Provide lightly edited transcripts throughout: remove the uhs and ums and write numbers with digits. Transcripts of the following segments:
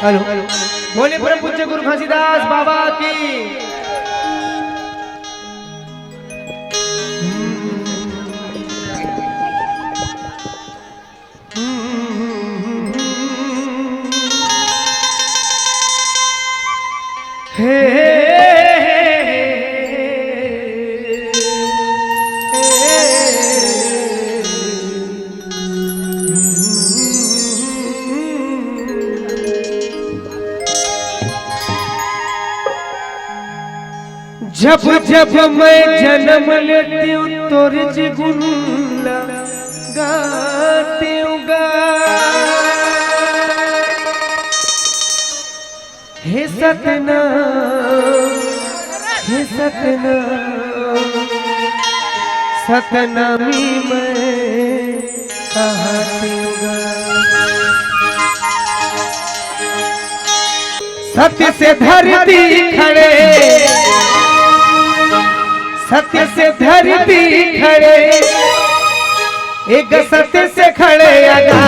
Hello बोले परम पूज्य गुरु घासीदास बाबा की। जब जब मैं जन्म लेती हूँ तोर गुण गाती हूँ हे सतनाम हे सतनाम सतनामी मैं कहती हूँ। सत्य से धरती खड़े सत्य से धरती खड़े एक सत्य से खड़े आगा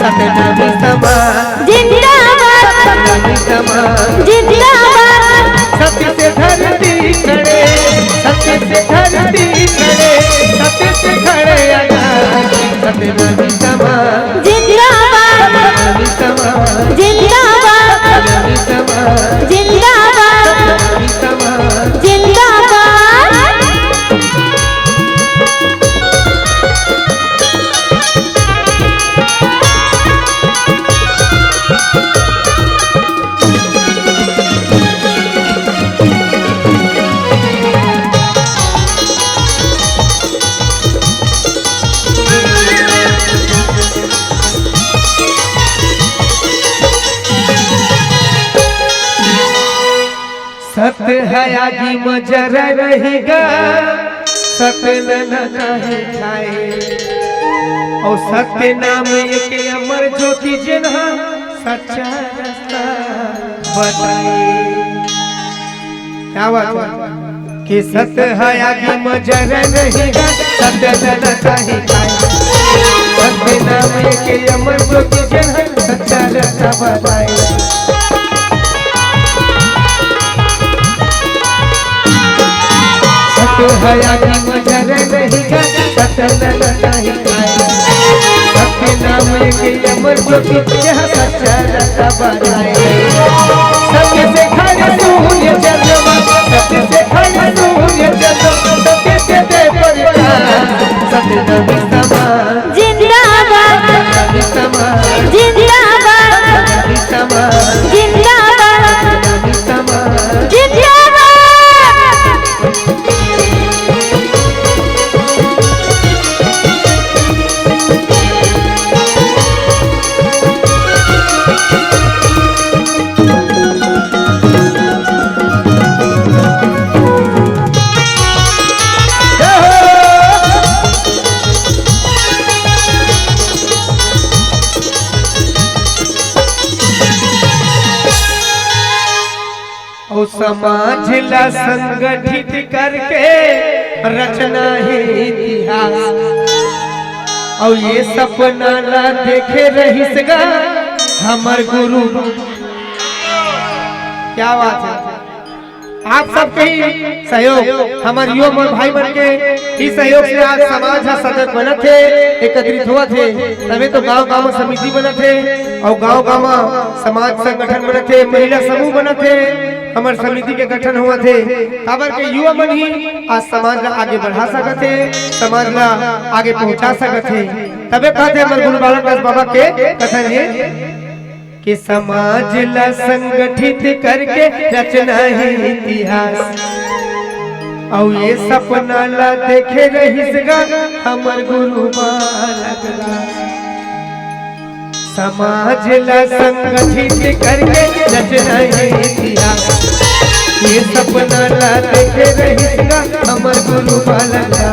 सतनामी समाज जिंदाबाद सतनामी समाज जिंदाबाद सत्य से धरती खड़े सत्य से धरती खड़े सत्य से खड़े आगा सतनामी समाज जिंदाबाद सतनामी समाज जिंदाबाद सतनामी समाज जिंदाबाद सतनामी समाज जिंदाबाद। सत्य है आगे मजर रहेगा सत्य न कहे खाए और सत्य नाम एक अमर ज्योति जिन्हा सच्चा रास्ता बताए। क्या बात है कि सत्य है आगे मजर रहेगा सत्य न कहे खाए सत्य नाम एक अमर ज्योति जिन्हा सच्चा रास्ता बताए। सत्य है आगे मजर रहेगा सत्य न कहे खाए सत्य नाम एक अमर ज्योति यह सच्चा रास्ता बताए। सत्य से खड़े सूर्य चंद्रमा सत्य से खड़े सूर्य चंद्रमा सत्य से दे परिवार सतनामी समाज जिंदाबाद सतनामी समाज जिंदाबाद सतनामी समाज जिंदाबाद सतनामी समाज जिंदाबाद। और समाज ला संगठित करके रचना है इतिहास और ये सपना ला देखे रहीसगा हमर गुरु। क्या बात है आप सबके ही सहयोग हमारे युवा भाई बन के ही सहयोग से आज समाज सजग बना थे एकत्रित हुआ थे तभी तो गांव गांव समिति बना थे और गांव गांव समाज संगठन बना थे महिला समूह बना थे हमारे समिति के गठन हुआ थे काबर के युवा मन ही आज समाज ला आगे बढ़ा सकते समाज ला आगे पहुंचा सकते तबे कहते हमारे गुरु बालक दास बाबा के कथन है कि समाज ला संगठित करके रचना है इतिहास। और ये सपना ला देखे रहिसगा हमर गुरु बालक रा। समाज ला संगठित करके रचना है इतिहास। ये सपना ला देखे रहिसगा हमर गुरु बालक रा।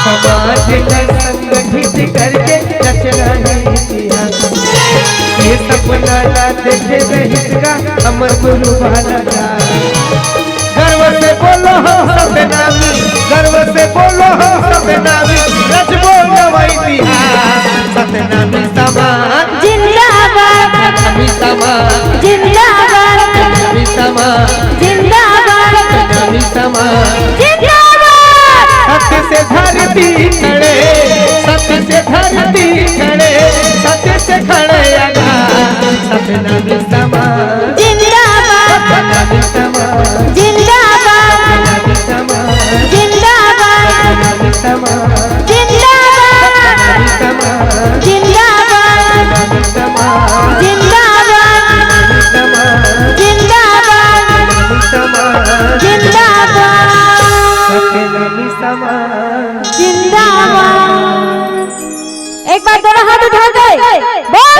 समाज ला संगठित करके रचना है इतिहास। ये सपना ला देखे रहिसगा हमर गुरु बालक रा। गर्व से बोलो हो सतनामी, गर्व से बोलो हो सतनामी, रच बोलो इतिहास। सतनामी समाज जिंदाबाद, सतनामी समाज जिंदाबाद, सतनामी समाज जिंदाबाद, सतनामी समाज। जिंदाबाद। सत्य से धरती खड़े, सत्य से धरती खड़े, सत्य से खड़े आगाज। सतनामी समाज जिंदाबाद, सतनामी समाज जिंदाबाद, सतनामी समाज जिंदाबाद, सतनामी समाज जिंदाबाद, सतनामी समाज जिंदाबाद, सतनामी समाज जिंदाबाद, समाज जिंदाबाद, समाज जिंदाबाद, सतनामी समाज। जिंदाबाद। एक बार दोनों हाथ उठा दे, बोल।